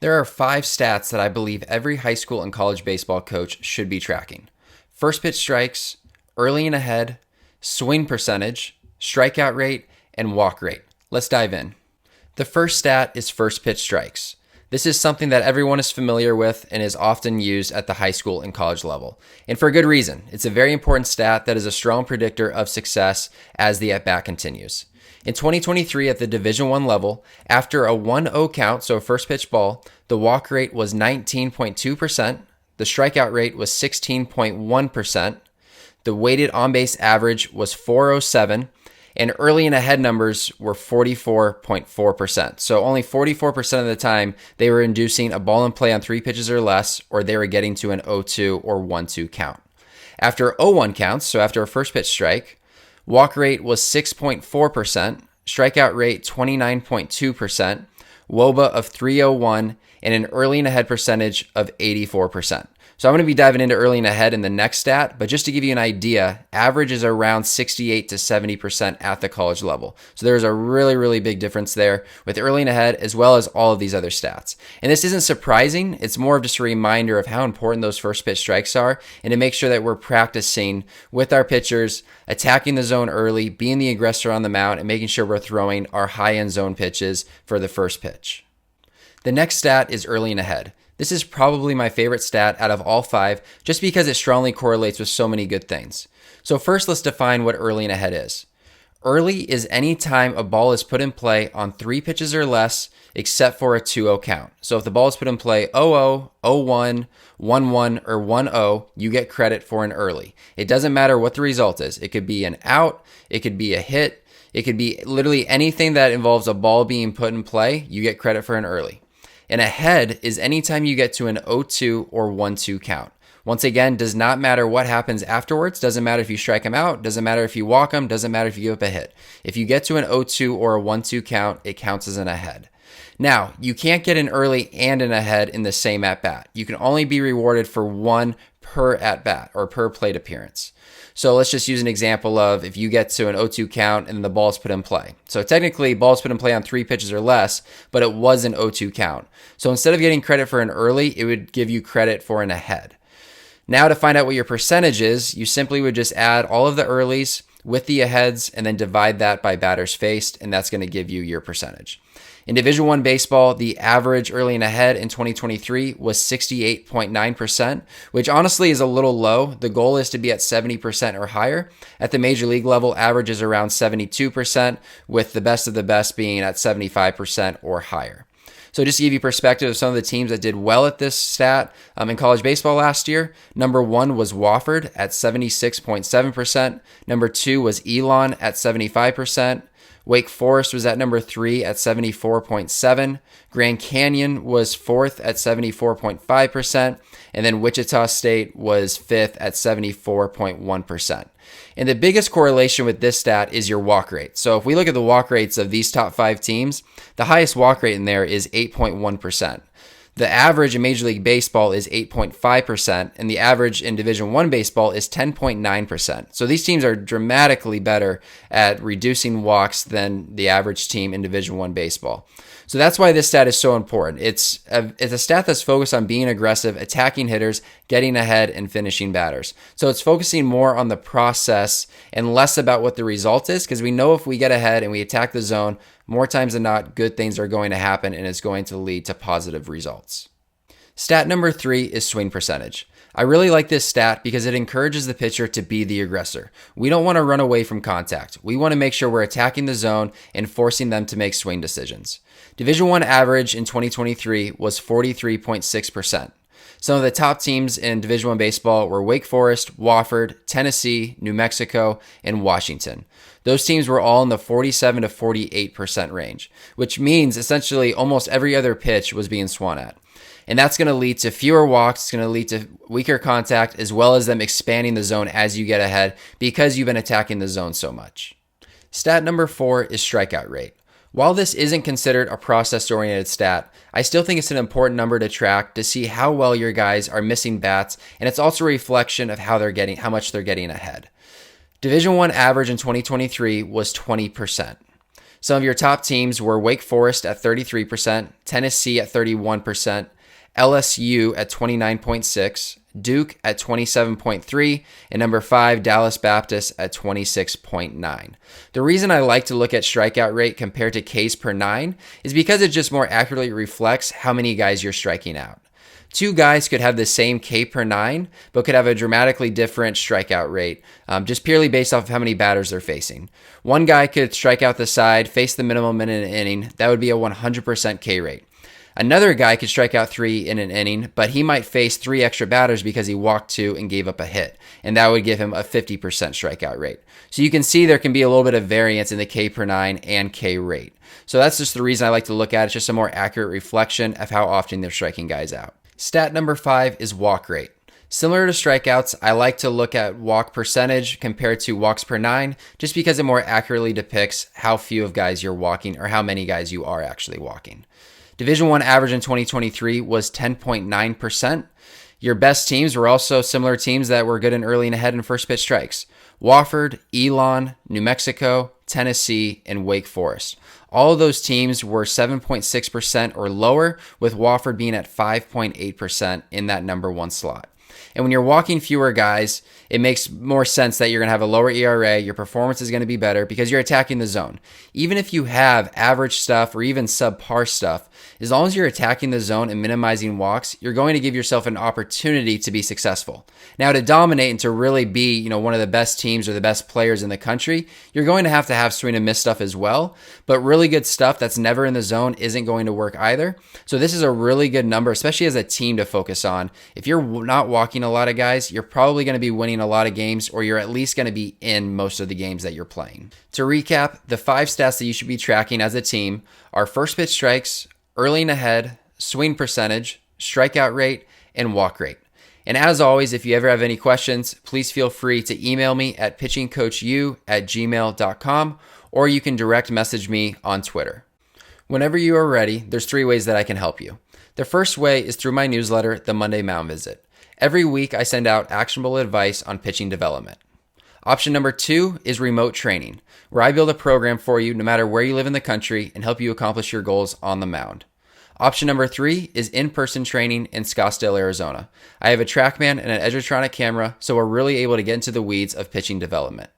There are 5 stats that I believe every high school and college baseball coach should be tracking: first pitch strikes, early and ahead, swing percentage, strikeout rate, and walk rate. Let's dive in. The first stat is first pitch strikes. This is something that everyone is familiar with and is often used at the high school and college level. And for good reason. It's a very important stat that is a strong predictor of success as the at-bat continues. In 2023 at the Division I level, after a 1-0 count, so first pitch ball, the walk rate was 19.2%, the strikeout rate was 16.1%, the weighted on-base average was 407, and early and ahead numbers were 44.4%. So only 44% of the time they were inducing a ball in play on 3 pitches or less, or they were getting to an 0-2 or 1-2 count. After 0-1 counts, so after a first pitch strike, walk rate was 6.4%, strikeout rate 29.2%, WOBA of 301, and an early and ahead percentage of 84%. So I'm going to be diving into early and ahead in the next stat, but just to give you an idea, average is around 68 to 70% at the college level. So there's a really, really big difference there with early and ahead as well as all of these other stats. And this isn't surprising. It's more of just a reminder of how important those first pitch strikes are and to make sure that we're practicing with our pitchers, attacking the zone early, being the aggressor on the mound, and making sure we're throwing our high-end zone pitches for the first pitch. The next stat is early and ahead. This is probably my favorite stat out of all 5 just because it strongly correlates with so many good things. So first, let's define what early and ahead is. Early is any time a ball is put in play on 3 pitches or less except for a 2-0 count. So if the ball is put in play 0-0, 0-1, 1-1, or 1-0, you get credit for an early. It doesn't matter what the result is. It could be an out, it could be a hit, it could be literally anything that involves a ball being put in play, you get credit for an early. And ahead is anytime you get to an 0-2 or 1-2 count. Once again, does not matter what happens afterwards. Doesn't matter if you strike them out. Doesn't matter if you walk them. Doesn't matter if you give up a hit. If you get to an 0-2 or a 1-2 count, it counts as an ahead. Now, you can't get an early and an ahead in the same at-bat. You can only be rewarded for 1 per at-bat or per plate appearance. So let's just use an example of if you get to an 0-2 count and the ball's put in play. So technically, ball's put in play on 3 pitches or less, but it was an 0-2 count. So instead of getting credit for an early, it would give you credit for an ahead. Now to find out what your percentage is, you simply would just add all of the earlies with the aheads and then divide that by batters faced, and that's going to give you your percentage. In Division I baseball, the average early and ahead in 2023 was 68.9%, which honestly is a little low. The goal is to be at 70% or higher. At the major league level, average is around 72%, with the best of the best being at 75% or higher. So just to give you perspective of some of the teams that did well at this stat in college baseball last year, number 1 was Wofford at 76.7%. Number 2 was Elon at 75%. Wake Forest was at number 3 at 74.7%. Grand Canyon was 4th at 74.5%. And then Wichita State was 5th at 74.1%. And the biggest correlation with this stat is your walk rate. So if we look at the walk rates of these top 5 teams, the highest walk rate in there is 8.1%. The average in Major League Baseball is 8.5%, and the average in Division I baseball is 10.9%. So these teams are dramatically better at reducing walks than the average team in Division I baseball. So that's why this stat is so important. It's a stat that's focused on being aggressive, attacking hitters, getting ahead, and finishing batters. So it's focusing more on the process and less about what the result is, because we know if we get ahead and we attack the zone, more times than not, good things are going to happen and it's going to lead to positive results. Stat number 3 is swing percentage. I really like this stat because it encourages the pitcher to be the aggressor. We don't want to run away from contact. We want to make sure we're attacking the zone and forcing them to make swing decisions. Division I average in 2023 was 43.6%. Some of the top teams in Division I baseball were Wake Forest, Wofford, Tennessee, New Mexico, and Washington. Those teams were all in the 47 to 48% range, which means essentially almost every other pitch was being swung at. And that's going to lead to fewer walks. It's going to lead to weaker contact, as well as them expanding the zone as you get ahead because you've been attacking the zone so much. Stat number 4 is strikeout rate. While this isn't considered a process-oriented stat, I still think it's an important number to track to see how well your guys are missing bats, and it's also a reflection of how much they're getting ahead. Division I average in 2023 was 20%. Some of your top teams were Wake Forest at 33%, Tennessee at 31%, LSU at 29.6%, Duke at 27.3%, and number 5, Dallas Baptist at 26.9%. The reason I like to look at strikeout rate compared to Ks per 9 is because it just more accurately reflects how many guys you're striking out. Two guys could have the same K per 9, but could have a dramatically different strikeout rate, just purely based off of how many batters they're facing. One guy could strike out the side, face the minimum in an inning. That would be a 100% K rate. Another guy could strike out 3 in an inning, but he might face 3 extra batters because he walked 2 and gave up a hit, and that would give him a 50% strikeout rate. So you can see there can be a little bit of variance in the K per 9 and K rate. So that's just the reason I like to look at it. It's just a more accurate reflection of how often they're striking guys out. Stat number 5 is walk rate. Similar to strikeouts, I like to look at walk percentage compared to walks per 9, just because it more accurately depicts how few of guys you're walking or how many guys you are actually walking. Division I average in 2023 was 10.9%. Your best teams were also similar teams that were good in early and ahead in first pitch strikes. Wofford, Elon, New Mexico, Tennessee, and Wake Forest. All of those teams were 7.6% or lower, with Wofford being at 5.8% in that number 1 slot. And when you're walking fewer guys, it makes more sense that you're going to have a lower ERA. Your performance is going to be better because you're attacking the zone. Even if you have average stuff or even subpar stuff, as long as you're attacking the zone and minimizing walks, you're going to give yourself an opportunity to be successful. Now, to dominate and to really be, one of the best teams or the best players in the country, you're going to have swing and miss stuff as well. But really good stuff that's never in the zone isn't going to work either. So this is a really good number, especially as a team, to focus on. If you're not walking a lot of guys, you're probably going to be winning a lot of games, or you're at least going to be in most of the games that you're playing. To recap, the 5 stats that you should be tracking as a team are first pitch strikes, early and ahead, swing percentage, strikeout rate, and walk rate. And as always, if you ever have any questions, please feel free to email me at pitchingcoachu@gmail.com, or you can direct message me on Twitter. Whenever you are ready, there's 3 ways that I can help you. The first way is through my newsletter, The Monday Mound Visit. Every week, I send out actionable advice on pitching development. Option number 2 is remote training, where I build a program for you no matter where you live in the country and help you accomplish your goals on the mound. Option number 3 is in-person training in Scottsdale, Arizona. I have a TrackMan and an Edgertronic camera, so we're really able to get into the weeds of pitching development.